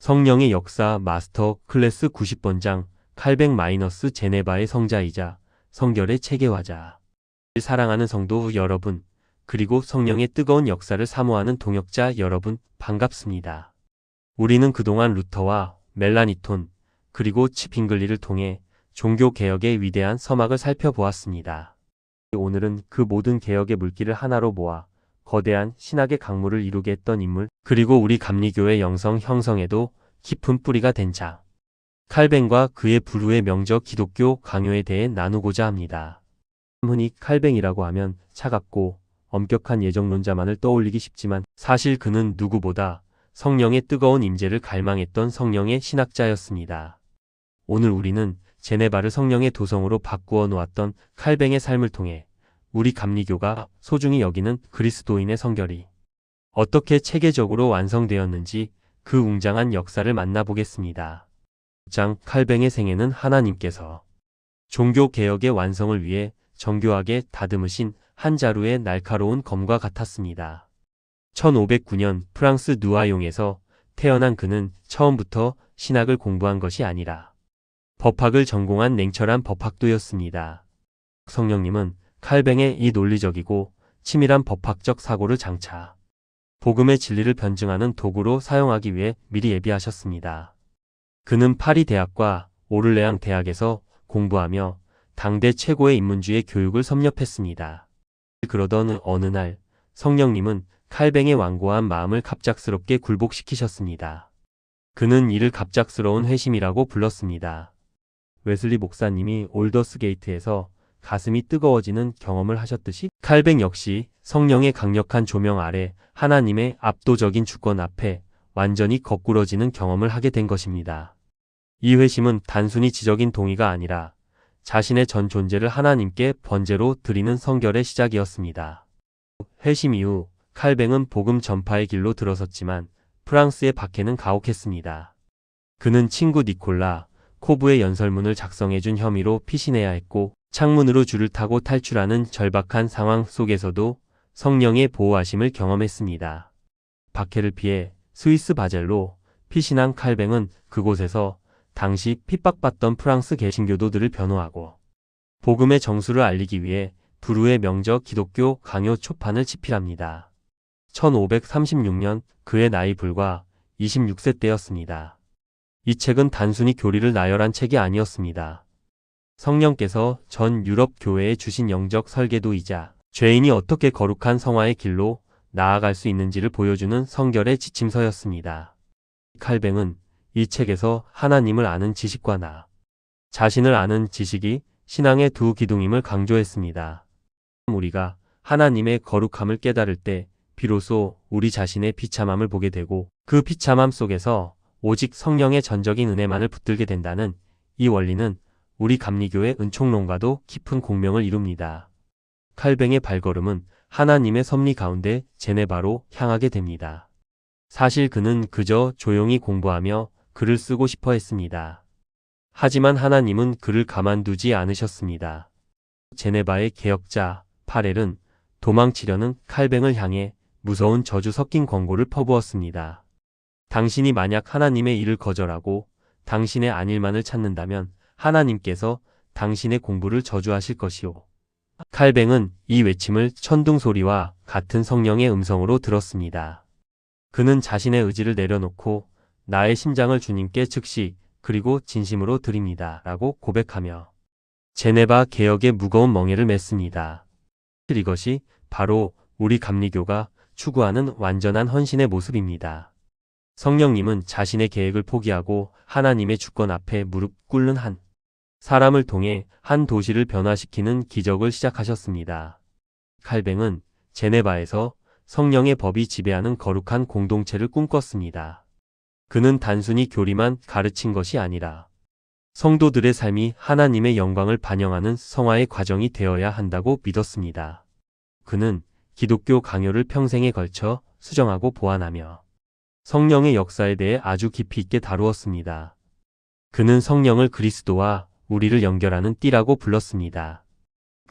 성령의 역사 마스터 클래스 90번장 칼뱅- 제네바의 성자이자 성결의 체계화자. 사랑하는 성도 여러분, 그리고 성령의 뜨거운 역사를 사모하는 동역자 여러분, 반갑습니다. 우리는 그동안 루터와 멜라니톤, 그리고 치핑글리를 통해 종교개혁의 위대한 서막을 살펴보았습니다. 오늘은 그 모든 개혁의 물길을 하나로 모아 거대한 신학의 강물을 이루게 했던 인물, 그리고 우리 감리교의 영성 형성에도 깊은 뿌리가 된 자, 칼뱅과 그의 불후의 명저 기독교 강요에 대해 나누고자 합니다. 흔히 칼뱅이라고 하면 차갑고 엄격한 예정론자만을 떠올리기 쉽지만 사실 그는 누구보다 성령의 뜨거운 임재를 갈망했던 성령의 신학자였습니다. 오늘 우리는 제네바를 성령의 도성으로 바꾸어 놓았던 칼뱅의 삶을 통해 우리 감리교가 소중히 여기는 그리스도인의 성결이 어떻게 체계적으로 완성되었는지 그 웅장한 역사를 만나보겠습니다. 장 칼뱅의 생애는 하나님께서 종교개혁의 완성을 위해 정교하게 다듬으신 한 자루의 날카로운 검과 같았습니다. 1509년 프랑스 누아용에서 태어난 그는 처음부터 신학을 공부한 것이 아니라 법학을 전공한 냉철한 법학도였습니다. 성령님은 칼뱅의 이 논리적이고 치밀한 법학적 사고를 장차 복음의 진리를 변증하는 도구로 사용하기 위해 미리 예비하셨습니다. 그는 파리 대학과 오를레앙 대학에서 공부하며 당대 최고의 인문주의 교육을 섭렵했습니다. 그러던 어느 날 성령님은 칼뱅의 완고한 마음을 갑작스럽게 굴복시키셨습니다. 그는 이를 갑작스러운 회심이라고 불렀습니다. 웨슬리 목사님이 올더스 게이트에서 가슴이 뜨거워지는 경험을 하셨듯이 칼뱅 역시 성령의 강력한 조명 아래 하나님의 압도적인 주권 앞에 완전히 거꾸러지는 경험을 하게 된 것입니다. 이 회심은 단순히 지적인 동의가 아니라 자신의 전 존재를 하나님께 번제로 드리는 성결의 시작이었습니다. 회심 이후 칼뱅은 복음 전파의 길로 들어섰지만 프랑스의 박해는 가혹했습니다. 그는 친구 니콜라 코브의 연설문을 작성해준 혐의로 피신해야 했고 창문으로 줄을 타고 탈출하는 절박한 상황 속에서도 성령의 보호하심을 경험했습니다. 박해를 피해 스위스 바젤로 피신한 칼뱅은 그곳에서 당시 핍박받던 프랑스 개신교도들을 변호하고 복음의 정수를 알리기 위해 불후의 명저 기독교 강요 초판을 집필합니다. 1536년 그의 나이 불과 26세 때였습니다. 이 책은 단순히 교리를 나열한 책이 아니었습니다. 성령께서 전 유럽 교회에 주신 영적 설계도이자 죄인이 어떻게 거룩한 성화의 길로 나아갈 수 있는지를 보여주는 성결의 지침서였습니다. 칼뱅은 이 책에서 하나님을 아는 지식과 나 자신을 아는 지식이 신앙의 두 기둥임을 강조했습니다. 우리가 하나님의 거룩함을 깨달을 때 비로소 우리 자신의 비참함을 보게 되고 그 비참함 속에서 오직 성령의 전적인 은혜만을 붙들게 된다는 이 원리는 우리 감리교의 은총론과도 깊은 공명을 이룹니다. 칼뱅의 발걸음은 하나님의 섭리 가운데 제네바로 향하게 됩니다. 사실 그는 그저 조용히 공부하며 글을 쓰고 싶어 했습니다. 하지만 하나님은 그를 가만두지 않으셨습니다. 제네바의 개혁자 파렐은 도망치려는 칼뱅을 향해 무서운 저주 섞인 권고를 퍼부었습니다. 당신이 만약 하나님의 일을 거절하고 당신의 안일만을 찾는다면 하나님께서 당신의 공부를 저주하실 것이오. 칼뱅은 이 외침을 천둥소리와 같은 성령의 음성으로 들었습니다. 그는 자신의 의지를 내려놓고 나의 심장을 주님께 즉시 그리고 진심으로 드립니다 라고 고백하며 제네바 개혁의 무거운 멍에를 맸습니다. 이것이 바로 우리 감리교가 추구하는 완전한 헌신의 모습입니다. 성령님은 자신의 계획을 포기하고 하나님의 주권 앞에 무릎 꿇는 한 사람을 통해 한 도시를 변화시키는 기적을 시작하셨습니다. 칼뱅은 제네바에서 성령의 법이 지배하는 거룩한 공동체를 꿈꿨습니다. 그는 단순히 교리만 가르친 것이 아니라 성도들의 삶이 하나님의 영광을 반영하는 성화의 과정이 되어야 한다고 믿었습니다. 그는 기독교 강요를 평생에 걸쳐 수정하고 보완하며 성령의 역사에 대해 아주 깊이 있게 다루었습니다. 그는 성령을 그리스도와 우리를 연결하는 띠라고 불렀습니다.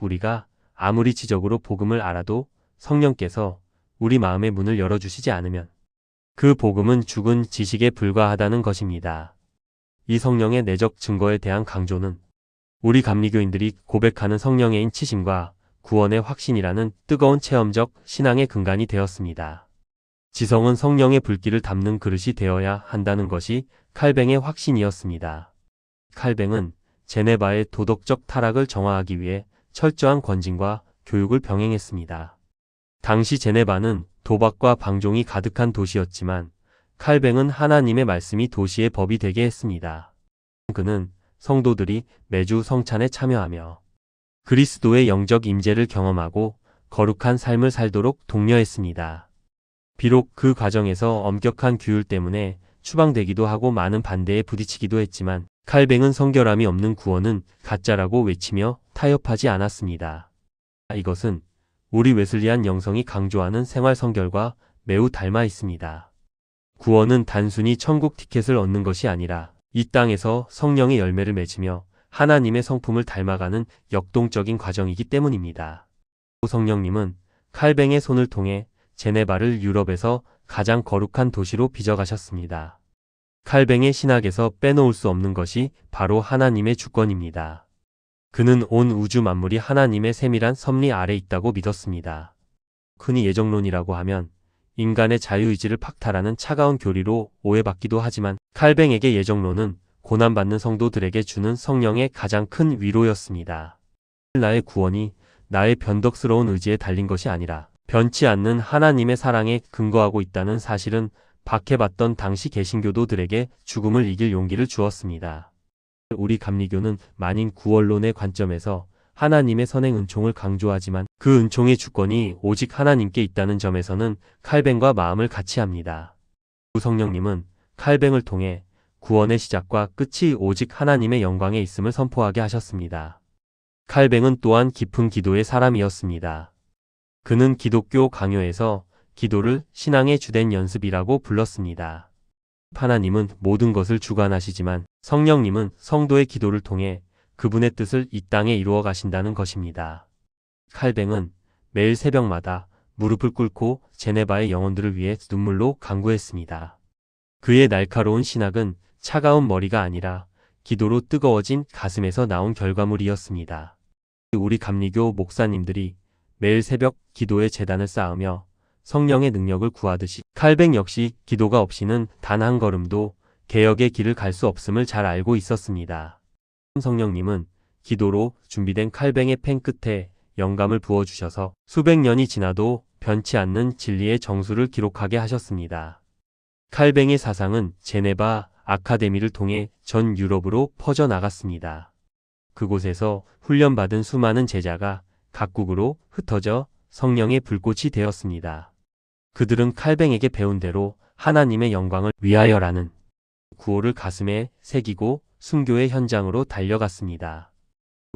우리가 아무리 지적으로 복음을 알아도 성령께서 우리 마음의 문을 열어주시지 않으면 그 복음은 죽은 지식에 불과하다는 것입니다. 이 성령의 내적 증거에 대한 강조는 우리 감리교인들이 고백하는 성령의 인치심과 구원의 확신이라는 뜨거운 체험적 신앙의 근간이 되었습니다. 지성은 성령의 불길을 담는 그릇이 되어야 한다는 것이 칼뱅의 확신이었습니다. 칼뱅은 제네바의 도덕적 타락을 정화하기 위해 철저한 권징과 교육을 병행했습니다. 당시 제네바는 도박과 방종이 가득한 도시였지만 칼뱅은 하나님의 말씀이 도시의 법이 되게 했습니다. 그는 성도들이 매주 성찬에 참여하며 그리스도의 영적 임재를 경험하고 거룩한 삶을 살도록 독려했습니다. 비록 그 과정에서 엄격한 규율 때문에 추방되기도 하고 많은 반대에 부딪히기도 했지만 칼뱅은 성결함이 없는 구원은 가짜라고 외치며 타협하지 않았습니다. 이것은 우리 웨슬리안 영성이 강조하는 생활 성결과 매우 닮아 있습니다. 구원은 단순히 천국 티켓을 얻는 것이 아니라 이 땅에서 성령의 열매를 맺으며 하나님의 성품을 닮아가는 역동적인 과정이기 때문입니다. 성령님은 칼뱅의 손을 통해 제네바를 유럽에서 가장 거룩한 도시로 빚어가셨습니다. 칼뱅의 신학에서 빼놓을 수 없는 것이 바로 하나님의 주권입니다. 그는 온 우주 만물이 하나님의 세밀한 섭리 아래 있다고 믿었습니다. 흔히 예정론이라고 하면 인간의 자유의지를 박탈하는 차가운 교리로 오해받기도 하지만 칼뱅에게 예정론은 고난받는 성도들에게 주는 성령의 가장 큰 위로였습니다. 나의 구원이 나의 변덕스러운 의지에 달린 것이 아니라 변치 않는 하나님의 사랑에 근거하고 있다는 사실은 박해받던 당시 개신교도들에게 죽음을 이길 용기를 주었습니다. 우리 감리교는 만인 구원론의 관점에서 하나님의 선행 은총을 강조하지만 그 은총의 주권이 오직 하나님께 있다는 점에서는 칼뱅과 마음을 같이 합니다. 성령님은 칼뱅을 통해 구원의 시작과 끝이 오직 하나님의 영광에 있음을 선포하게 하셨습니다. 칼뱅은 또한 깊은 기도의 사람이었습니다. 그는 기독교 강요에서 기도를 신앙의 주된 연습이라고 불렀습니다. 하나님은 모든 것을 주관하시지만 성령님은 성도의 기도를 통해 그분의 뜻을 이 땅에 이루어 가신다는 것입니다. 칼뱅은 매일 새벽마다 무릎을 꿇고 제네바의 영혼들을 위해 눈물로 간구했습니다. 그의 날카로운 신학은 차가운 머리가 아니라 기도로 뜨거워진 가슴에서 나온 결과물이었습니다. 우리 감리교 목사님들이 매일 새벽 기도의 제단을 쌓으며 성령의 능력을 구하듯이 칼뱅 역시 기도가 없이는 단 한 걸음도 개혁의 길을 갈 수 없음을 잘 알고 있었습니다. 성령님은 기도로 준비된 칼뱅의 펜 끝에 영감을 부어주셔서 수백 년이 지나도 변치 않는 진리의 정수를 기록하게 하셨습니다. 칼뱅의 사상은 제네바 아카데미를 통해 전 유럽으로 퍼져나갔습니다. 그곳에서 훈련받은 수많은 제자가 각국으로 흩어져 성령의 불꽃이 되었습니다. 그들은 칼뱅에게 배운 대로 하나님의 영광을 위하여라는 구호를 가슴에 새기고 순교의 현장으로 달려갔습니다.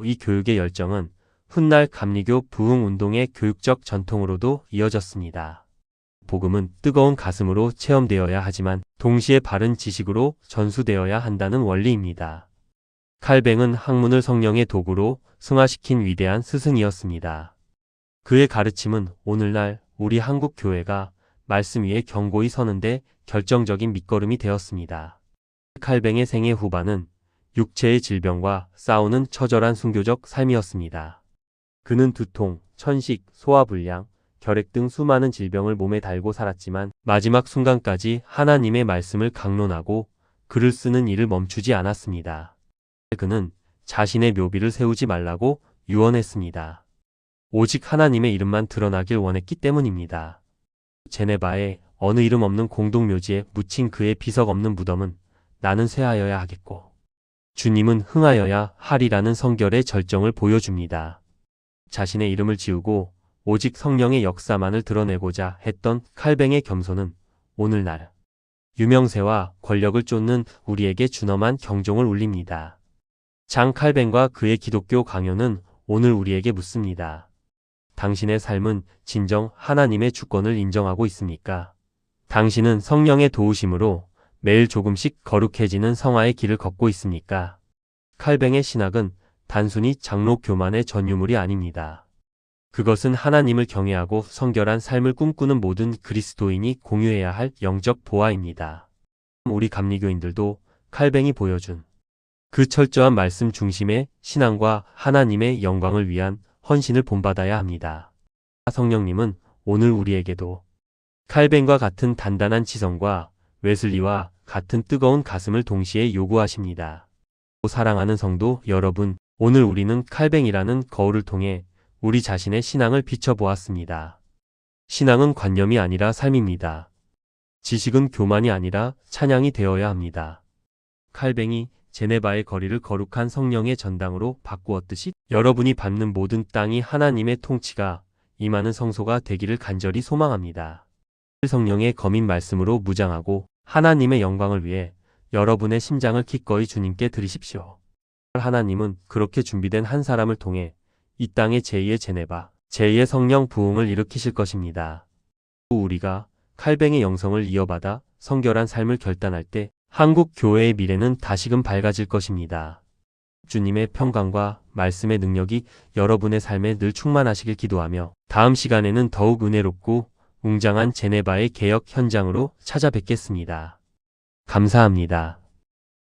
이 교육의 열정은 훗날 감리교 부흥운동의 교육적 전통으로도 이어졌습니다. 복음은 뜨거운 가슴으로 체험되어야 하지만 동시에 바른 지식으로 전수되어야 한다는 원리입니다. 칼뱅은 학문을 성령의 도구로 승화시킨 위대한 스승이었습니다. 그의 가르침은 오늘날 우리 한국 교회가 말씀 위에 견고히 서는데 결정적인 밑거름이 되었습니다. 칼뱅의 생애 후반은 육체의 질병과 싸우는 처절한 순교적 삶이었습니다. 그는 두통, 천식, 소화불량, 결핵 등 수많은 질병을 몸에 달고 살았지만 마지막 순간까지 하나님의 말씀을 강론하고 글을 쓰는 일을 멈추지 않았습니다. 그는 자신의 묘비를 세우지 말라고 유언했습니다. 오직 하나님의 이름만 드러나길 원했기 때문입니다. 제네바에 어느 이름 없는 공동묘지에 묻힌 그의 비석 없는 무덤은 나는 쇠하여야 하겠고 주님은 흥하여야 하리라는 성결의 절정을 보여줍니다. 자신의 이름을 지우고 오직 성령의 역사만을 드러내고자 했던 칼뱅의 겸손은 오늘날 유명세와 권력을 쫓는 우리에게 준엄한 경종을 울립니다. 장 칼뱅과 그의 기독교 강요는 오늘 우리에게 묻습니다. 당신의 삶은 진정 하나님의 주권을 인정하고 있습니까? 당신은 성령의 도우심으로 매일 조금씩 거룩해지는 성화의 길을 걷고 있습니까? 칼뱅의 신학은 단순히 장로 교만의 전유물이 아닙니다. 그것은 하나님을 경외하고 성결한 삶을 꿈꾸는 모든 그리스도인이 공유해야 할 영적 보화입니다. 우리 감리교인들도 칼뱅이 보여준 그 철저한 말씀 중심의 신앙과 하나님의 영광을 위한 헌신을 본받아야 합니다. 성령님은 오늘 우리에게도 칼뱅과 같은 단단한 지성과 웨슬리와 같은 뜨거운 가슴을 동시에 요구하십니다. 사랑하는 성도 여러분, 오늘 우리는 칼뱅이라는 거울을 통해 우리 자신의 신앙을 비춰보았습니다. 신앙은 관념이 아니라 삶입니다. 지식은 교만이 아니라 찬양이 되어야 합니다. 칼뱅이 제네바의 거리를 거룩한 성령의 전당으로 바꾸었듯이 여러분이 밟는 모든 땅이 하나님의 통치가 임하는 성소가 되기를 간절히 소망합니다. 성령의 거민 말씀으로 무장하고 하나님의 영광을 위해 여러분의 심장을 기꺼이 주님께 드리십시오. 하나님은 그렇게 준비된 한 사람을 통해 이 땅의 제2의 제네바, 제2의 성령 부흥을 일으키실 것입니다. 우리가 칼뱅의 영성을 이어받아 성결한 삶을 결단할 때 한국 교회의 미래는 다시금 밝아질 것입니다. 주님의 평강과 말씀의 능력이 여러분의 삶에 늘 충만하시길 기도하며 다음 시간에는 더욱 은혜롭고 웅장한 제네바의 개혁 현장으로 찾아뵙겠습니다. 감사합니다.